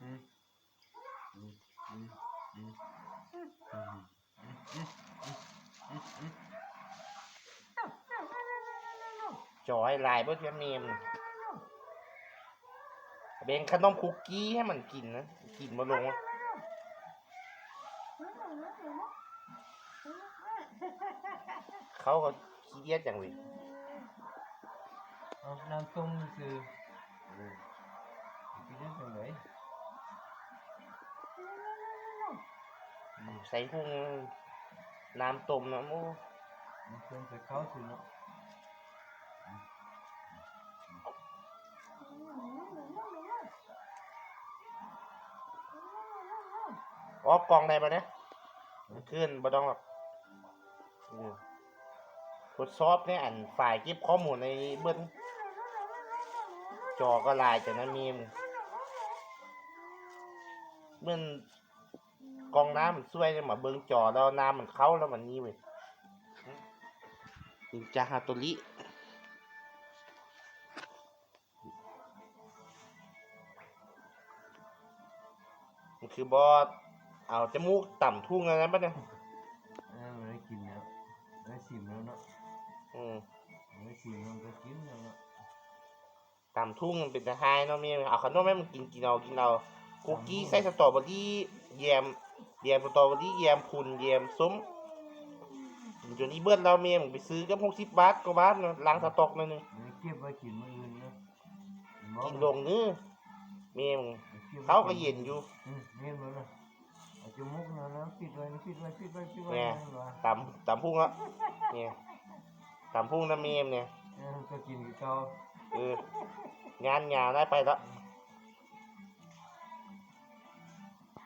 อืมอืมอืมอืมจอยลายเพื่อเมมเบงขนมคุกกี้ให้มันกินนะกินมาลงวะเขาก็ขี้เกียจจังเลย เอาน้ำต้มคือกินได้จังไหน ใส่พุงน้ำต้มนะโอ้ มันเพิ่มไปเข้าสิเนาะ ออกกล่องได้ปะเนี่ยขึ้นบ่ต้องหรอกทดสอบเนี่ยอันฝ่ายเก็บข้อมูลในเบิ้งจอก็ลายจากนั้นมีเมื่อกองน้ำมันช่วยมาเบิ้งจอแล้วน้ำมันเข้าแล้วมันนี่เว้ยนินจาฮาโตริมันคือบอสเอาจมูกต่ำทุ่งอะไรปะเนี่ยมันได้กินแล้วได้ชิมแล้วเนาะได้ชิมมันก็กินแล้วเนาะต่ำทุ่งมันเป็นตะไคร้เนาะมีเอาขนมให้มันกินเอาคุกกี้ใส่สตรอเบอรี่แยมสตรอเบอรี่แยมพุนแยมส้มจนอีเบิ้ลเราเมียมึงไปซื้อกับ60 บาทก็บาทเนาะล้างสต็อกหน่อยนึงเก็บไว้กินมื้ออื่นนะกินลงนื้อเมียมึงเขาก็เย็นอยู่เย็นเลยนะเอาจมูกนะปิดไว้เนี่ยตำพุ่งอ่ะเนี่ยตำพุ่งน้ำเมียมเนี่ยก็กินกับเขางานยาวได้ไปแล้ว